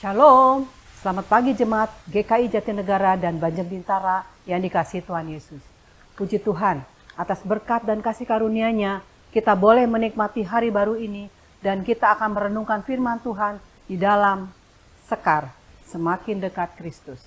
Shalom, selamat pagi jemaat GKI Jatinegara dan Banjar Bintara yang dikasihi Tuhan Yesus. Puji Tuhan, atas berkat dan kasih karunia-Nya, kita boleh menikmati hari baru ini dan kita akan merenungkan firman Tuhan di dalam Sekar, semakin dekat Kristus.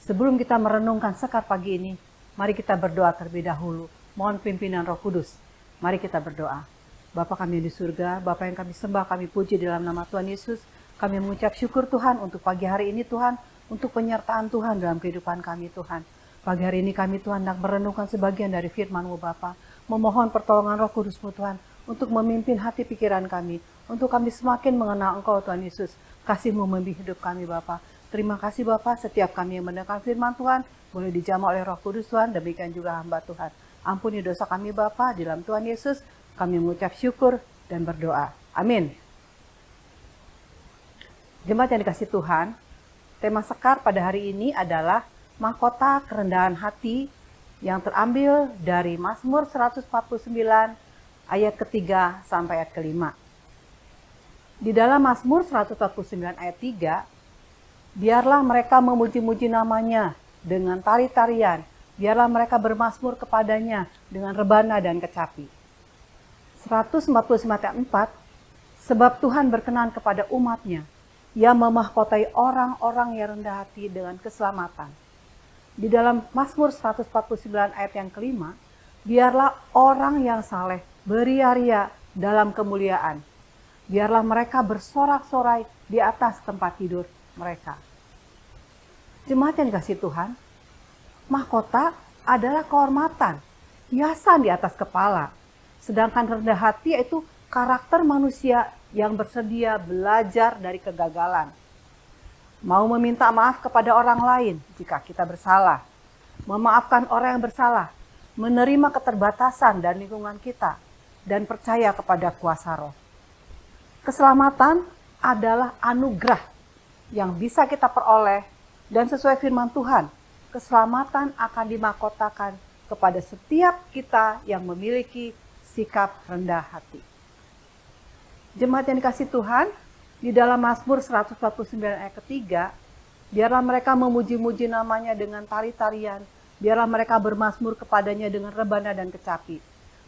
Sebelum kita merenungkan Sekar pagi ini, mari kita berdoa terlebih dahulu. Mohon pimpinan Roh Kudus. Mari kita berdoa. Bapa kami di surga, Bapa yang kami sembah, kami puji dalam nama Tuhan Yesus. Kami mengucap syukur Tuhan untuk pagi hari ini Tuhan, untuk penyertaan Tuhan dalam kehidupan kami Tuhan. Pagi hari ini kami Tuhan hendak merenungkan sebagian dari firman-Mu Bapa. Memohon pertolongan Roh Kudus-Mu Tuhan, untuk memimpin hati pikiran kami, untuk kami semakin mengenal Engkau Tuhan Yesus. Kasih-Mu membimbing hidup kami Bapa. Terima kasih Bapa, setiap kami yang mendengarkan firman Tuhan, boleh dijamah oleh Roh Kudus Tuhan, demikian juga hamba Tuhan. Ampuni dosa kami Bapa, di dalam Tuhan Yesus, kami mengucap syukur dan berdoa. Amin. Jemaat yang dikasihi Tuhan, tema Sekar pada hari ini adalah mahkota kerendahan hati yang terambil dari Mazmur 149 ayat ketiga sampai ayat kelima. Di dalam Mazmur 149 ayat 3, biarlah mereka memuji-muji namanya dengan tari-tarian, biarlah mereka bermazmur kepadanya dengan rebana dan kecapi. 145 ayat 4, sebab Tuhan berkenan kepada umatnya, Ia memahkotai orang-orang yang rendah hati dengan keselamatan. Di dalam Mazmur 149 ayat yang kelima, biarlah orang yang saleh beria-ria dalam kemuliaan. Biarlah mereka bersorak-sorai di atas tempat tidur mereka. Jemaat yang dikasihi Tuhan, mahkota adalah kehormatan, hiasan di atas kepala. Sedangkan rendah hati yaitu karakter manusia yang bersedia belajar dari kegagalan. Mau meminta maaf kepada orang lain jika kita bersalah. Memaafkan orang yang bersalah. Menerima keterbatasan dan lingkungan kita. Dan percaya kepada kuasa Roh. Keselamatan adalah anugerah yang bisa kita peroleh. Dan sesuai firman Tuhan, keselamatan akan dimahkotakan kepada setiap kita yang memiliki sikap rendah hati. Jemaat yang dikasihi Tuhan, di dalam Mazmur 149 ayat ketiga, biarlah mereka memuji-muji namanya dengan tari-tarian, biarlah mereka bermazmur kepadanya dengan rebana dan kecapi.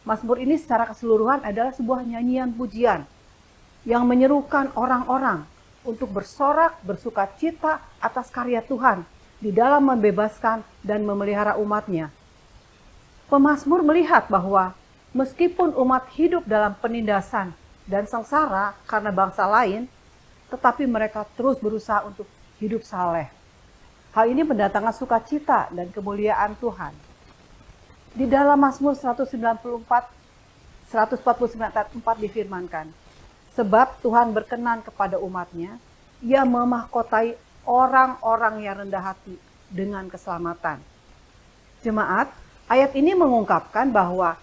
Mazmur ini secara keseluruhan adalah sebuah nyanyian pujian yang menyerukan orang-orang untuk bersorak, bersukacita atas karya Tuhan di dalam membebaskan dan memelihara umatnya. Pemazmur melihat bahwa meskipun umat hidup dalam penindasan dan sengsara karena bangsa lain, tetapi mereka terus berusaha untuk hidup saleh. Hal ini mendatangkan sukacita dan kemuliaan Tuhan. Di dalam Mazmur 149 ayat 4 difirmankan, sebab Tuhan berkenan kepada umatnya, Ia memahkotai orang-orang yang rendah hati dengan keselamatan. Jemaat, ayat ini mengungkapkan bahwa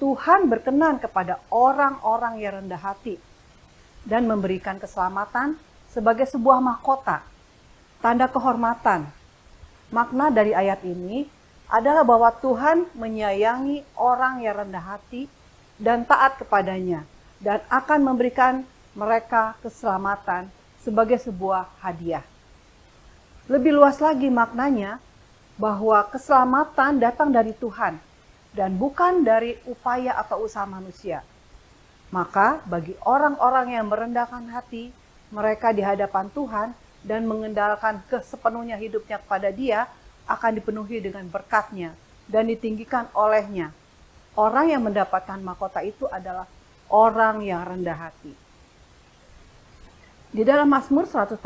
Tuhan berkenan kepada orang-orang yang rendah hati dan memberikan keselamatan sebagai sebuah mahkota, tanda kehormatan. Makna dari ayat ini adalah bahwa Tuhan menyayangi orang yang rendah hati dan taat kepadanya dan akan memberikan mereka keselamatan sebagai sebuah hadiah. Lebih luas lagi maknanya bahwa keselamatan datang dari Tuhan dan bukan dari upaya atau usaha manusia. Maka bagi orang-orang yang merendahkan hati, mereka di hadapan Tuhan dan mengendalikan sepenuhnya hidupnya kepada Dia, akan dipenuhi dengan berkat-Nya dan ditinggikan oleh-Nya. Orang yang mendapatkan mahkota itu adalah orang yang rendah hati. Di dalam Mazmur 149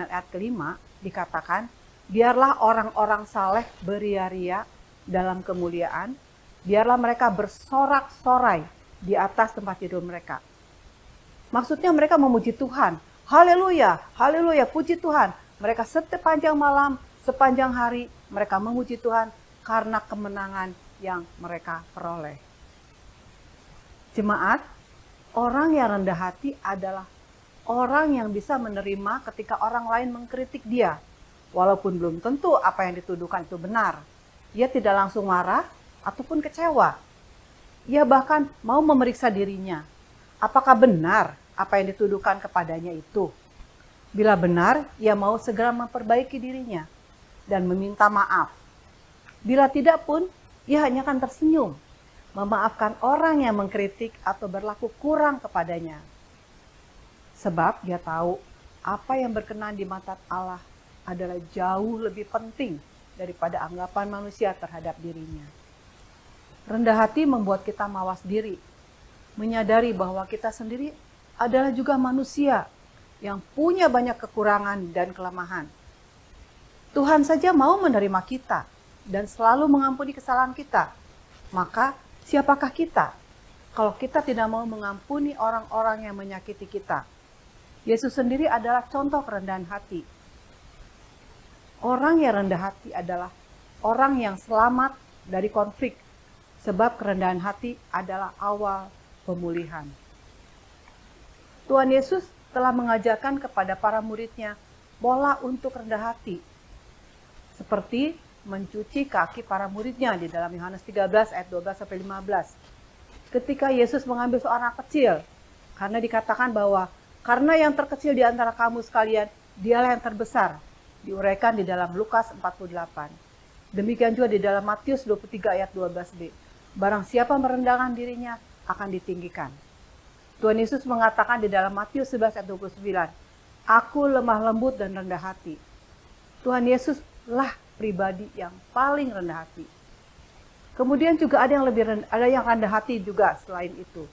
ayat kelima dikatakan, biarlah orang-orang saleh beria-ria dalam kemuliaan, biarlah mereka bersorak-sorai di atas tempat tidur mereka. Maksudnya mereka memuji Tuhan. Haleluya, haleluya, puji Tuhan. Mereka sepanjang malam, sepanjang hari, mereka memuji Tuhan karena kemenangan yang mereka peroleh. Jemaat, orang yang rendah hati adalah orang yang bisa menerima ketika orang lain mengkritik dia. Walaupun belum tentu apa yang dituduhkan itu benar. Ia tidak langsung marah ataupun kecewa. Ia bahkan mau memeriksa dirinya. Apakah benar apa yang dituduhkan kepadanya itu? Bila benar, ia mau segera memperbaiki dirinya dan meminta maaf. Bila tidak pun, ia hanya akan tersenyum, memaafkan orang yang mengkritik atau berlaku kurang kepadanya. Sebab dia tahu apa yang berkenan di mata Allah adalah jauh lebih penting daripada anggapan manusia terhadap dirinya. Rendah hati membuat kita mawas diri, menyadari bahwa kita sendiri adalah juga manusia yang punya banyak kekurangan dan kelemahan. Tuhan saja mau menerima kita dan selalu mengampuni kesalahan kita. Maka siapakah kita kalau kita tidak mau mengampuni orang-orang yang menyakiti kita? Yesus sendiri adalah contoh kerendahan hati. Orang yang rendah hati adalah orang yang selamat dari konflik, sebab kerendahan hati adalah awal pemulihan. Tuhan Yesus telah mengajarkan kepada para muridnya pola untuk rendah hati, seperti mencuci kaki para muridnya di dalam Yohanes 13 ayat 12-15. Ketika Yesus mengambil seorang anak kecil, karena dikatakan bahwa karena yang terkecil di antara kamu sekalian, dialah yang terbesar, diuraikan di dalam Lukas 48. Demikian juga di dalam Matius 23 ayat 12b. Barang siapa merendahkan dirinya akan ditinggikan. Tuhan Yesus mengatakan di dalam Matius 11 ayat 29, Aku lemah lembut dan rendah hati. Tuhan Yesus lah pribadi yang paling rendah hati. Kemudian juga ada yang rendah hati juga selain itu.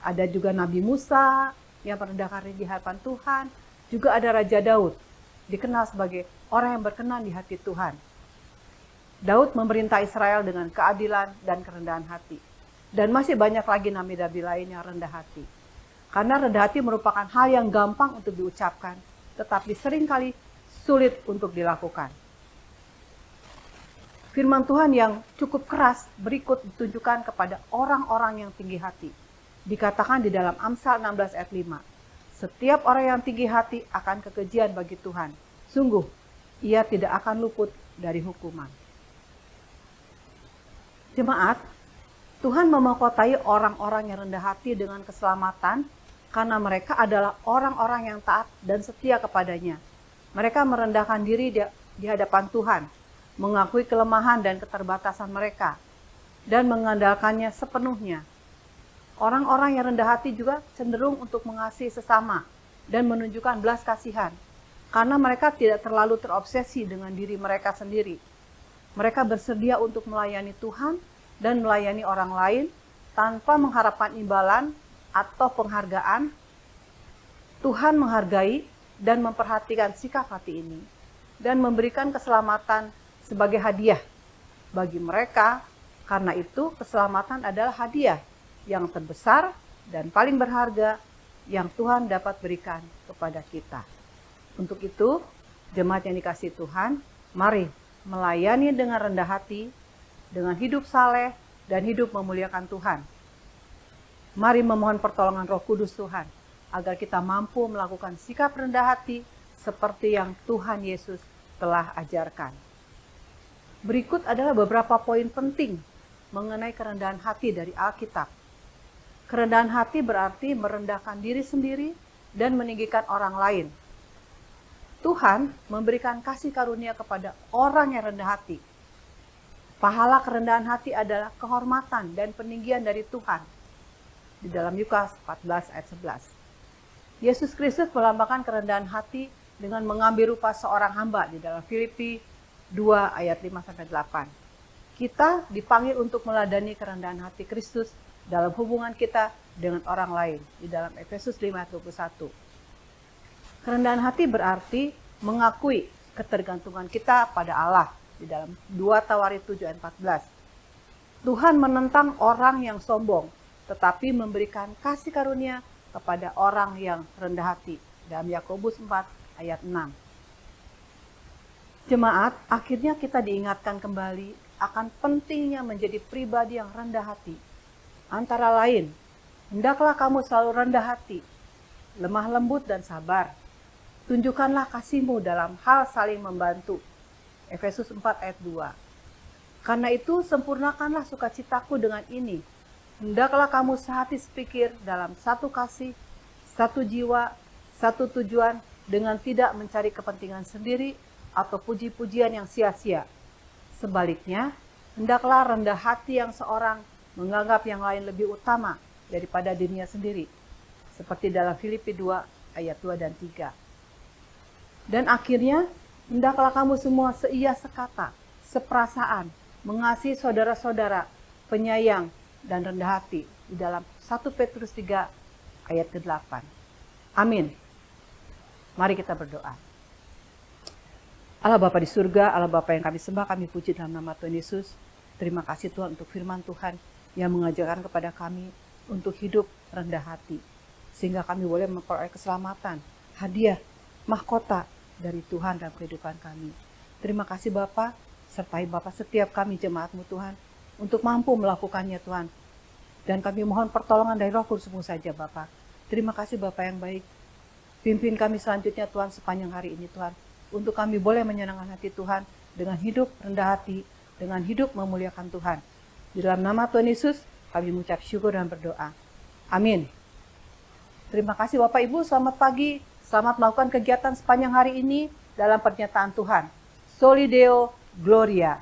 Ada juga Nabi Musa yang merendahkan diri di hadapan Tuhan. Juga ada Raja Daud, dikenal sebagai orang yang berkenan di hati Tuhan. Daud memerintah Israel dengan keadilan dan kerendahan hati. Dan masih banyak lagi nabi-nabi lain yang rendah hati. Karena rendah hati merupakan hal yang gampang untuk diucapkan, tetapi seringkali sulit untuk dilakukan. Firman Tuhan yang cukup keras berikut ditunjukkan kepada orang-orang yang tinggi hati. Dikatakan di dalam Amsal 16 ayat 5. Setiap orang yang tinggi hati akan kekejian bagi Tuhan. Sungguh, ia tidak akan luput dari hukuman. Jemaat, Tuhan memahkotai orang-orang yang rendah hati dengan keselamatan karena mereka adalah orang-orang yang taat dan setia kepadanya. Mereka merendahkan diri di hadapan Tuhan, mengakui kelemahan dan keterbatasan mereka, dan mengandalkannya sepenuhnya. Orang-orang yang rendah hati juga cenderung untuk mengasihi sesama dan menunjukkan belas kasihan, karena mereka tidak terlalu terobsesi dengan diri mereka sendiri. Mereka bersedia untuk melayani Tuhan dan melayani orang lain tanpa mengharapkan imbalan atau penghargaan. Tuhan menghargai dan memperhatikan sikap hati ini dan memberikan keselamatan sebagai hadiah bagi mereka. Karena itu, keselamatan adalah hadiah yang terbesar dan paling berharga yang Tuhan dapat berikan kepada kita. Untuk itu, jemaat yang dikasihi Tuhan, mari melayani dengan rendah hati, dengan hidup saleh dan hidup memuliakan Tuhan. Mari memohon pertolongan Roh Kudus Tuhan, agar kita mampu melakukan sikap rendah hati seperti yang Tuhan Yesus telah ajarkan. Berikut adalah beberapa poin penting mengenai kerendahan hati dari Alkitab. Kerendahan hati berarti merendahkan diri sendiri dan meninggikan orang lain. Tuhan memberikan kasih karunia kepada orang yang rendah hati. Pahala kerendahan hati adalah kehormatan dan peninggian dari Tuhan. Di dalam Lukas 14 ayat 11. Yesus Kristus melambangkan kerendahan hati dengan mengambil rupa seorang hamba di dalam Filipi 2 ayat 5-8. Kita dipanggil untuk meladani kerendahan hati Kristus dalam hubungan kita dengan orang lain di dalam Efesus 5 ayat 21. Kerendahan hati berarti mengakui ketergantungan kita pada Allah di dalam 2 Tawarid 7 ayat 14. Tuhan menentang orang yang sombong, tetapi memberikan kasih karunia kepada orang yang rendah hati dalam Yakobus 4 ayat 6. Jemaat, akhirnya kita diingatkan kembali akan pentingnya menjadi pribadi yang rendah hati. Antara lain, hendaklah kamu selalu rendah hati, lemah lembut dan sabar. Tunjukkanlah kasihmu dalam hal saling membantu. Efesus 4 ayat 2. Karena itu sempurnakanlah sukacitaku dengan ini. Hendaklah kamu sehati sepikir dalam satu kasih, satu jiwa, satu tujuan, dengan tidak mencari kepentingan sendiri atau puji-pujian yang sia-sia. Sebaliknya, hendaklah rendah hati yang seorang menganggap yang lain lebih utama daripada dirinya sendiri. Seperti dalam Filipi 2 ayat 2 dan 3. Dan akhirnya, hendaklah kamu semua seia sekata, seperasaan, mengasihi saudara-saudara, penyayang, dan rendah hati. Di dalam 1 Petrus 3 ayat ke-8. Amin. Mari kita berdoa. Allah Bapa di surga, Allah Bapa yang kami sembah, kami puji dalam nama Tuhan Yesus. Terima kasih Tuhan untuk firman Tuhan yang mengajarkan kepada kami untuk hidup rendah hati. Sehingga kami boleh memperoleh keselamatan, hadiah, mahkota dari Tuhan dalam kehidupan kami. Terima kasih Bapa, sertai Bapa setiap kami jemaat-Mu Tuhan, untuk mampu melakukannya Tuhan. Dan kami mohon pertolongan dari Roh Kudus-Mu saja Bapa. Terima kasih Bapa yang baik. Pimpin kami selanjutnya Tuhan sepanjang hari ini Tuhan. Untuk kami boleh menyenangkan hati Tuhan dengan hidup rendah hati, dengan hidup memuliakan Tuhan. Di dalam nama Tuhan Yesus kami mengucap syukur dan berdoa. Amin. Terima kasih Bapak Ibu, selamat pagi. Selamat melakukan kegiatan sepanjang hari ini dalam pernyataan Tuhan. Soli Deo Gloria.